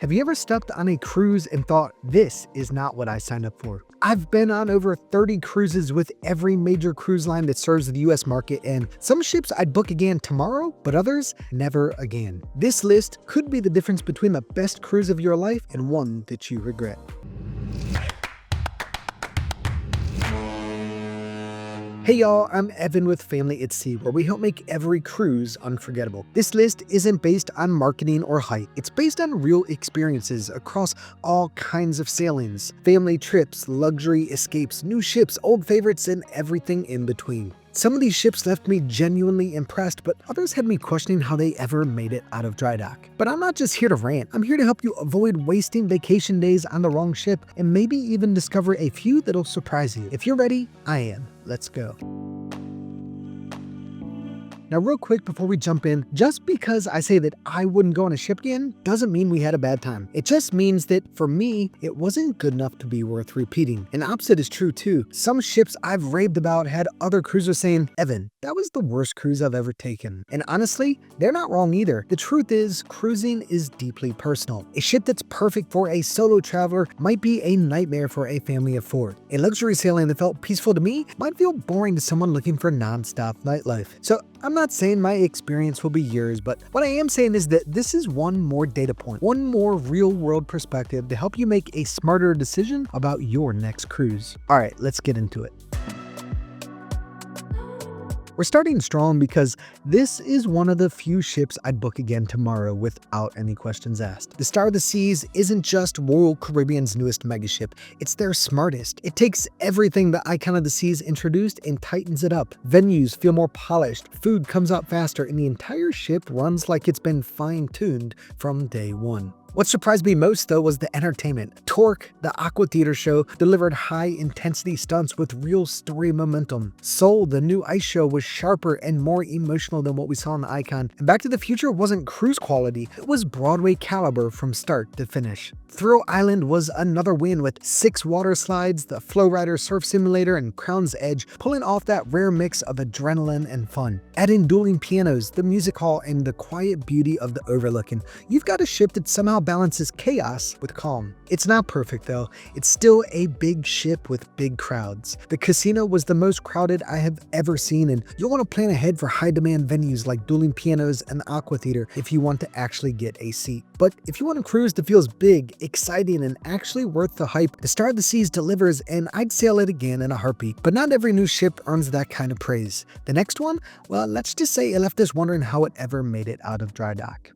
Have you ever stepped on a cruise and thought, this is not what I signed up for? I've been on over 30 cruises with every major cruise line that serves the US market, and some ships I'd book again tomorrow, but others never again. This list could be the difference between the best cruise of your life and one that you regret. Hey y'all, I'm Evan with Family at Sea, where we help make every cruise unforgettable. This list isn't based on marketing or hype. It's based on real experiences across all kinds of sailings, family trips, luxury escapes, new ships, old favorites, and everything in between. Some of these ships left me genuinely impressed, but others had me questioning how they ever made it out of dry dock. But I'm not just here to rant. I'm here to help you avoid wasting vacation days on the wrong ship and maybe even discover a few that'll surprise you. If you're ready, I am. Let's go. Now, real quick before we jump in, just because I say that I wouldn't go on a ship again doesn't mean we had a bad time. It just means that for me, it wasn't good enough to be worth repeating. And opposite is true too. Some ships I've raved about had other cruisers saying, Evan, that was the worst cruise I've ever taken. And honestly, they're not wrong either. The truth is, cruising is deeply personal. A ship that's perfect for a solo traveler might be a nightmare for a family of four. A luxury sailing that felt peaceful to me might feel boring to someone looking for non-stop nightlife. So I'm not saying my experience will be yours, but what I am saying is that this is one more data point, one more real-world perspective to help you make a smarter decision about your next cruise. All right, let's get into it. We're starting strong because this is one of the few ships I'd book again tomorrow without any questions asked. The Star of the Seas isn't just Royal Caribbean's newest megaship, it's their smartest. It takes everything the Icon of the Seas introduced and tightens it up. Venues feel more polished, food comes out faster, and the entire ship runs like it's been fine-tuned from day one. What surprised me most, though, was the entertainment. Torque, the Aqua Theater show, delivered high-intensity stunts with real story momentum. Soul, the new ice show, was sharper and more emotional than what we saw in the Icon. And Back to the Future wasn't cruise quality, it was Broadway caliber from start to finish. Thrill Island was another win with 6 water slides, the Flowrider Surf Simulator, and Crown's Edge, pulling off that rare mix of adrenaline and fun. Add in dueling pianos, the music hall, and the quiet beauty of the overlook, and you've got a ship that somehow balances chaos with calm. It's not perfect though. It's still a big ship with big crowds. The casino was the most crowded I have ever seen, and you'll want to plan ahead for high demand venues like dueling pianos and the Aqua Theater if you want to actually get a seat. But if you want a cruise that feels big, exciting, and actually worth the hype, the Star of the Seas delivers, and I'd sail it again in a heartbeat. But not every new ship earns that kind of praise. The next one, well, let's just say it left us wondering how it ever made it out of dry dock.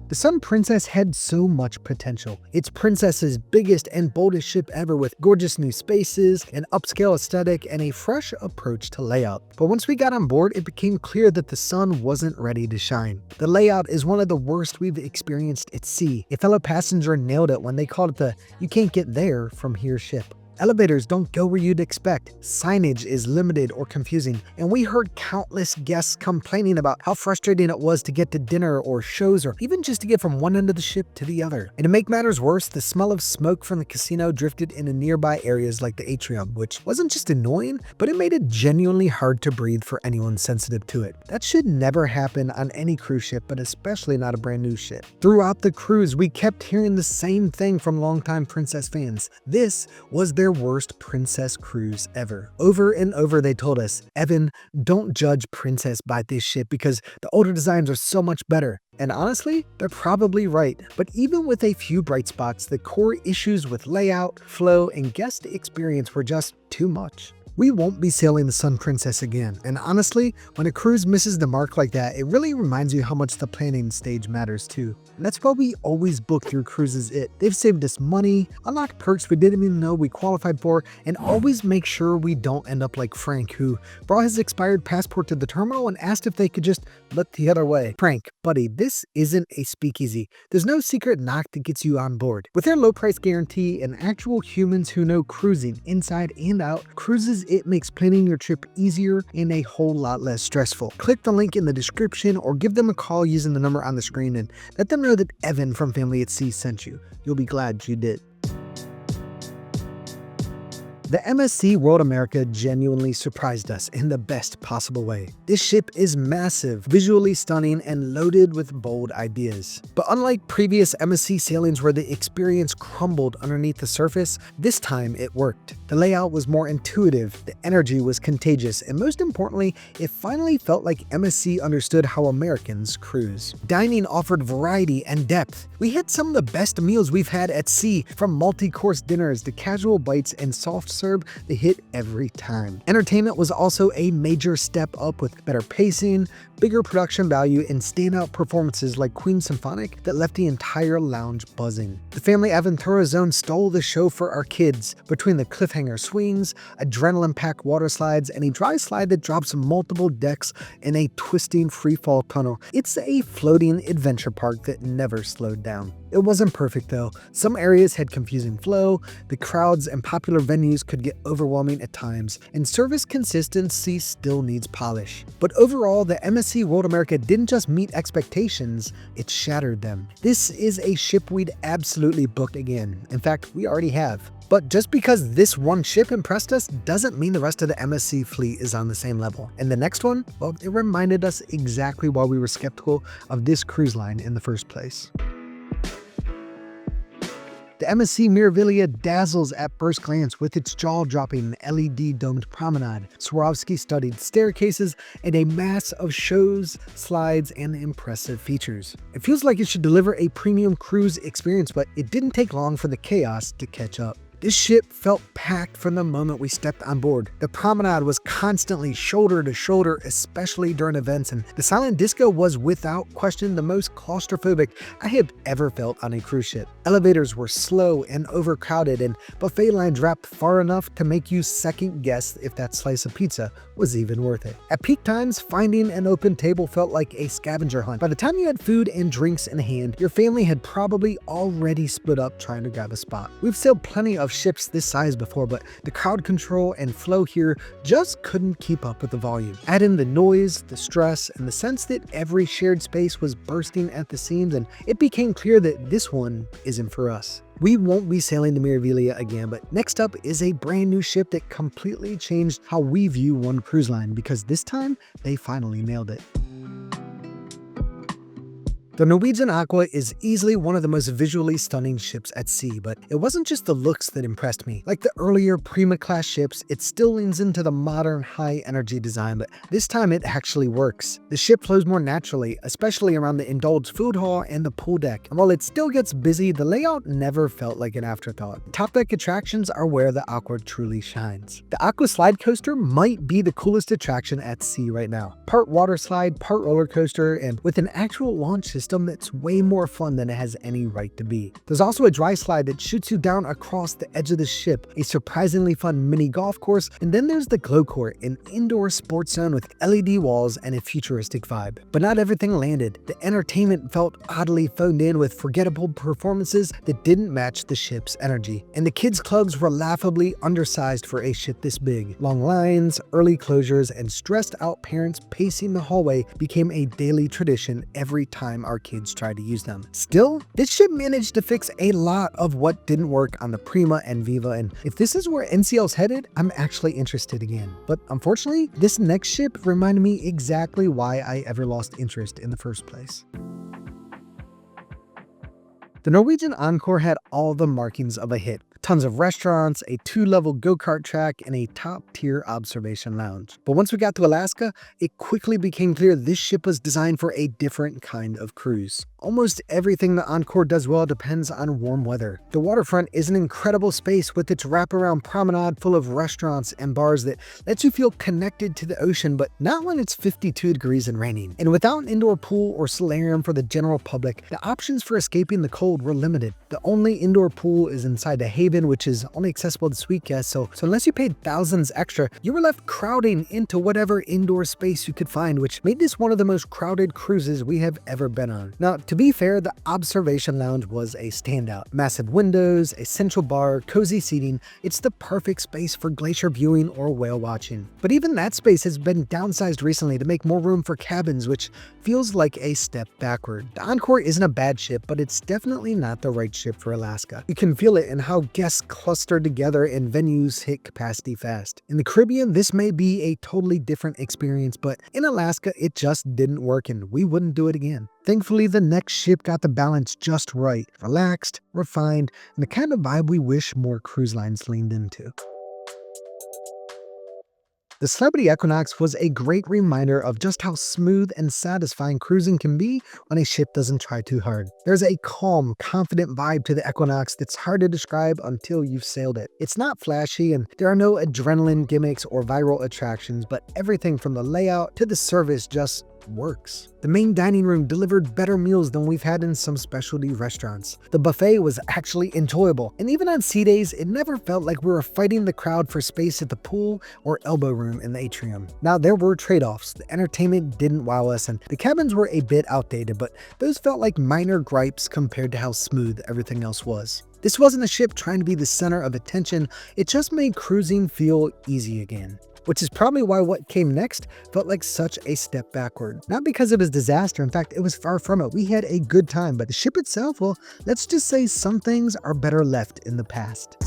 The Sun Princess had so much potential. It's Princess's biggest and boldest ship ever, with gorgeous new spaces, an upscale aesthetic, and a fresh approach to layout. But once we got on board, it became clear that the sun wasn't ready to shine. The layout is one of the worst we've experienced at sea. A fellow passenger nailed it when they called it the "you can't get there from here" ship. Elevators don't go where you'd expect, signage is limited or confusing, and we heard countless guests complaining about how frustrating it was to get to dinner or shows, or even just to get from one end of the ship to the other. And to make matters worse, the smell of smoke from the casino drifted into nearby areas like the atrium, which wasn't just annoying, but it made it genuinely hard to breathe for anyone sensitive to it. That should never happen on any cruise ship, but especially not a brand new ship. Throughout the cruise, we kept hearing the same thing from longtime Princess fans. This was their worst Princess cruise ever. Over and over they told us, Evan, don't judge Princess by this ship because the older designs are so much better. And honestly, they're probably right. But even with a few bright spots, the core issues with layout, flow, and guest experience were just too much. We won't be sailing the Sun Princess again, and honestly, when a cruise misses the mark like that, it really reminds you how much the planning stage matters too. And that's why we always book through Cruises It. They've saved us money, unlocked perks we didn't even know we qualified for, and always make sure we don't end up like Frank, who brought his expired passport to the terminal and asked if they could just look the other way. Frank, buddy, this isn't a speakeasy. There's no secret knock that gets you on board. With their low price guarantee and actual humans who know cruising inside and out, Cruises It makes planning your trip easier and a whole lot less stressful. Click the link in the description or give them a call using the number on the screen and let them know that Evan from Family at Sea sent you. You'll be glad you did. The MSC World America genuinely surprised us in the best possible way. This ship is massive, visually stunning, and loaded with bold ideas. But unlike previous MSC sailings where the experience crumbled underneath the surface, this time it worked. The layout was more intuitive, the energy was contagious, and most importantly, it finally felt like MSC understood how Americans cruise. Dining offered variety and depth. We had some of the best meals we've had at sea, from multi-course dinners to casual bites and soft serve. They hit every time. Entertainment was also a major step up with better pacing, bigger production value, and standout performances like Queen Symphonic that left the entire lounge buzzing. The Family Aventura Zone stole the show for our kids. Between the cliffhanger swings, adrenaline-packed water slides, and a dry slide that drops multiple decks in a twisting freefall tunnel, it's a floating adventure park that never slowed down. It wasn't perfect though. Some areas had confusing flow, the crowds and popular venues could get overwhelming at times, and service consistency still needs polish. But overall, the MSC World America didn't just meet expectations, it shattered them. This is a ship we'd absolutely book again. In fact, we already have. But just because this one ship impressed us doesn't mean the rest of the MSC fleet is on the same level. And the next one, well, it reminded us exactly why we were skeptical of this cruise line in the first place. The MSC Meraviglia dazzles at first glance with its jaw-dropping LED domed promenade, Swarovski-studded staircases, and a mass of shows, slides, and impressive features. It feels like it should deliver a premium cruise experience, but it didn't take long for the chaos to catch up. This ship felt packed from the moment we stepped on board. The promenade was constantly shoulder to shoulder, especially during events, and the silent disco was without question the most claustrophobic I have ever felt on a cruise ship. Elevators were slow and overcrowded, and buffet lines wrapped far enough to make you second guess if that slice of pizza was even worth it. At peak times, finding an open table felt like a scavenger hunt. By the time you had food and drinks in hand, your family had probably already split up trying to grab a spot. We've sailed plenty of ships this size before, but the crowd control and flow here just couldn't keep up with the volume. Add in the noise, the stress, and the sense that every shared space was bursting at the seams, and it became clear that this one isn't for us. We won't be sailing the Meraviglia again, but next up is a brand new ship that completely changed how we view one cruise line, because this time they finally nailed it. The Norwegian Aqua is easily one of the most visually stunning ships at sea, but it wasn't just the looks that impressed me. Like the earlier Prima-class ships, it still leans into the modern high-energy design, but this time it actually works. The ship flows more naturally, especially around the indulged food hall and the pool deck. And while it still gets busy, the layout never felt like an afterthought. Top deck attractions are where the Aqua truly shines. The Aqua slide coaster might be the coolest attraction at sea right now. Part water slide, part roller coaster, and with an actual launch system that's way more fun than it has any right to be. There's also a dry slide that shoots you down across the edge of the ship, a surprisingly fun mini golf course, and then there's the Glow Court, an indoor sports zone with LED walls and a futuristic vibe. But not everything landed. The entertainment felt oddly phoned in with forgettable performances that didn't match the ship's energy. And the kids' clubs were laughably undersized for a ship this big. Long lines, early closures, and stressed out parents pacing the hallway became a daily tradition every time our kids tried to use them. Still, this ship managed to fix a lot of what didn't work on the Prima and Viva, and if this is where NCL's headed, I'm actually interested again. But unfortunately, this next ship reminded me exactly why I ever lost interest in the first place. The Norwegian Encore had all the markings of a hit. Tons of restaurants, a 2-level go-kart track, and a top-tier observation lounge. But once we got to Alaska, it quickly became clear this ship was designed for a different kind of cruise. Almost everything the Encore does well depends on warm weather. The waterfront is an incredible space with its wraparound promenade full of restaurants and bars that lets you feel connected to the ocean, but not when it's 52 degrees and raining. And without an indoor pool or solarium for the general public, the options for escaping the cold were limited. The only indoor pool is inside the Haven, which is only accessible to suite guests, so unless you paid thousands extra, you were left crowding into whatever indoor space you could find, which made this one of the most crowded cruises we have ever been on. Now, to be fair, the observation lounge was a standout. Massive windows, a central bar, cozy seating. It's the perfect space for glacier viewing or whale watching. But even that space has been downsized recently to make more room for cabins, which feels like a step backward. The Encore isn't a bad ship, but it's definitely not the right ship for Alaska. You can feel it in how guests guests cluster together and venues hit capacity fast. In the Caribbean, this may be a totally different experience, but in Alaska, it just didn't work and we wouldn't do it again. Thankfully, the next ship got the balance just right, relaxed, refined, and the kind of vibe we wish more cruise lines leaned into. The Celebrity Equinox was a great reminder of just how smooth and satisfying cruising can be when a ship doesn't try too hard. There's a calm, confident vibe to the Equinox that's hard to describe until you've sailed it. It's not flashy and there are no adrenaline gimmicks or viral attractions, but everything from the layout to the service just works. The main dining room delivered better meals than we've had in some specialty restaurants. The buffet was actually enjoyable, and even on sea days, it never felt like we were fighting the crowd for space at the pool or elbow room in the atrium. Now, there were trade-offs. The entertainment didn't wow us, and the cabins were a bit outdated, but those felt like minor gripes compared to how smooth everything else was. This wasn't a ship trying to be the center of attention, it just made cruising feel easy again. Which is probably why what came next felt like such a step backward. Not because it was disaster, in fact, it was far from it. We had a good time, but the ship itself, well, let's just say some things are better left in the past.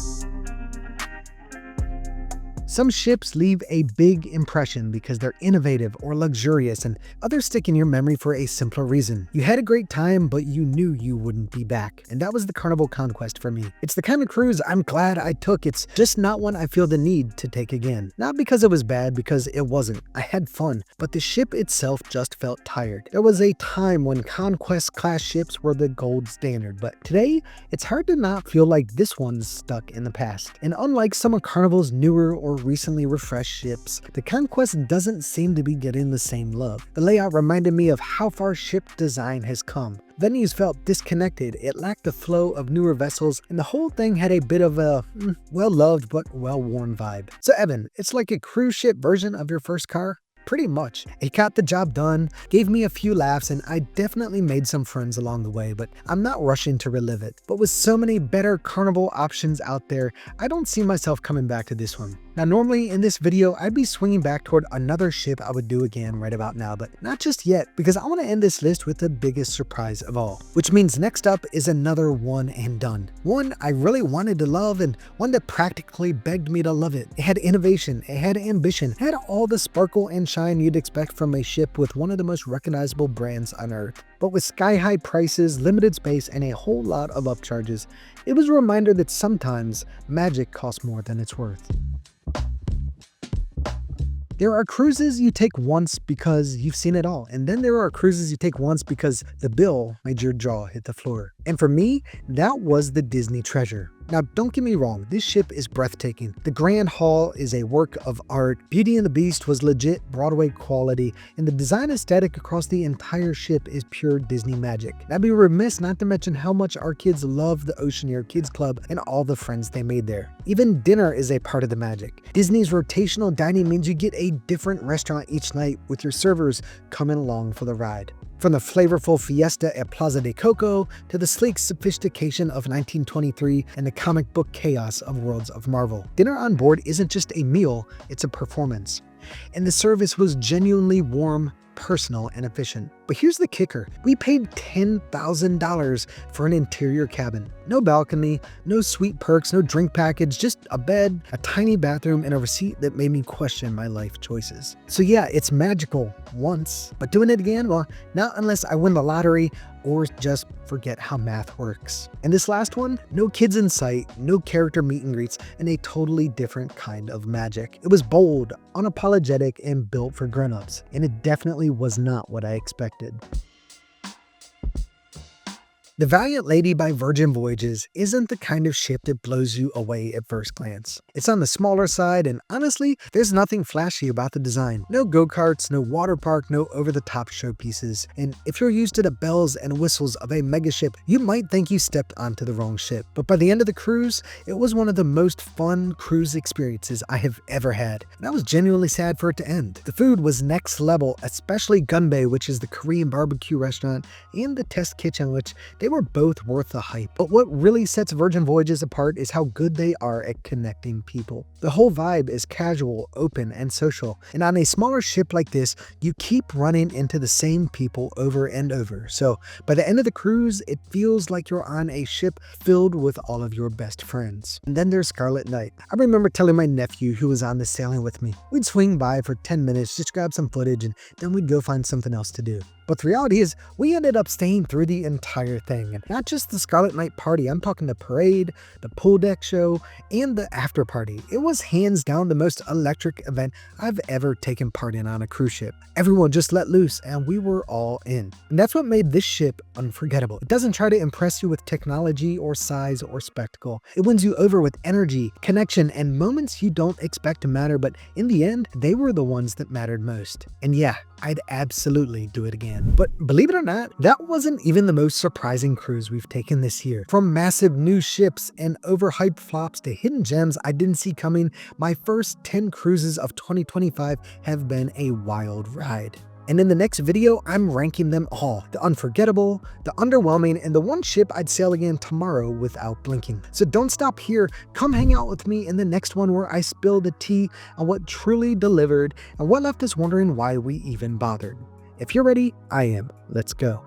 Some ships leave a big impression because they're innovative or luxurious, and others stick in your memory for a simpler reason. You had a great time, but you knew you wouldn't be back. And that was the Carnival Conquest for me. It's the kind of cruise I'm glad I took. It's just not one I feel the need to take again. Not because it was bad, because it wasn't. I had fun, but the ship itself just felt tired. There was a time when Conquest-class ships were the gold standard, but today, it's hard to not feel like this one's stuck in the past. And unlike some of Carnival's newer or recently refreshed ships, the Conquest doesn't seem to be getting the same love. The layout reminded me of how far ship design has come. Venues felt disconnected, it lacked the flow of newer vessels, and the whole thing had a bit of a well-loved but well-worn vibe. So Evan, it's like a cruise ship version of your first car? Pretty much. It got the job done, gave me a few laughs, and I definitely made some friends along the way, but I'm not rushing to relive it. But with so many better Carnival options out there, I don't see myself coming back to this one. Now, normally in this video, I'd be swinging back toward another ship I would do again right about now, but not just yet, because I want to end this list with the biggest surprise of all. Which means next up is another one and done. One I really wanted to love, and one that practically begged me to love it. It had innovation, it had ambition, it had all the sparkle and shine you'd expect from a ship with one of the most recognizable brands on Earth. But with sky-high prices, limited space, and a whole lot of upcharges, it was a reminder that sometimes magic costs more than it's worth. There are cruises you take once because you've seen it all, and then there are cruises you take once because the bill made your jaw hit the floor. And for me, that was the Disney Treasure. Now, don't get me wrong, this ship is breathtaking. The Grand Hall is a work of art, Beauty and the Beast was legit Broadway quality, and the design aesthetic across the entire ship is pure Disney magic. I'd be remiss not to mention how much our kids love the Oceaneer Kids Club and all the friends they made there. Even dinner is a part of the magic. Disney's rotational dining means you get a different restaurant each night with your servers coming along for the ride. From the flavorful fiesta at Plaza de Coco to the sleek sophistication of 1923 and the comic book chaos of Worlds of Marvel. Dinner on board isn't just a meal, it's a performance. And the service was genuinely warm, personal, and efficient. But here's the kicker. We paid $10,000 for an interior cabin. No balcony, no sweet perks, no drink package, just a bed, a tiny bathroom, and a receipt that made me question my life choices. So yeah, it's magical once, but doing it again? Well, not unless I win the lottery or just forget how math works. And this last one, no kids in sight, no character meet and greets, and a totally different kind of magic. It was bold, unapologetic, and built for grown-ups, and it definitely was not what I expected. The Valiant Lady by Virgin Voyages isn't the kind of ship that blows you away at first glance. It's on the smaller side, and honestly, there's nothing flashy about the design. No go-karts, no water park, no over-the-top showpieces. And if you're used to the bells and whistles of a megaship, you might think you stepped onto the wrong ship. But by the end of the cruise, it was one of the most fun cruise experiences I have ever had. And I was genuinely sad for it to end. The food was next level, especially Gunbae, which is the Korean barbecue restaurant, and the test kitchen, which they were both worth the hype. But what really sets Virgin Voyages apart is how good they are at connecting people. The whole vibe is casual, open, and social. And on a smaller ship like this, you keep running into the same people over and over. So by the end of the cruise, it feels like you're on a ship filled with all of your best friends. And then there's Scarlet Night. I remember telling my nephew who was on the sailing with me, we'd swing by for 10 minutes, just grab some footage, and then we'd go find something else to do. But the reality is, we ended up staying through the entire thing, and not just the Scarlet Night party. I'm talking the parade, the pool deck show, and the after party. It was hands down the most electric event I've ever taken part in on a cruise ship. Everyone just let loose, and we were all in. And that's what made this ship unforgettable. It doesn't try to impress you with technology or size or spectacle. It wins you over with energy, connection, and moments you don't expect to matter, but in the end, they were the ones that mattered most. And yeah, I'd absolutely do it again. But believe it or not, that wasn't even the most surprising cruise we've taken this year. From massive new ships and overhyped flops to hidden gems I didn't see coming, my first 10 cruises of 2025 have been a wild ride. And in the next video, I'm ranking them all. The unforgettable, the underwhelming, and the one ship I'd sail again tomorrow without blinking. So don't stop here. Come hang out with me in the next one where I spill the tea on what truly delivered and what left us wondering why we even bothered. If you're ready, I am. Let's go.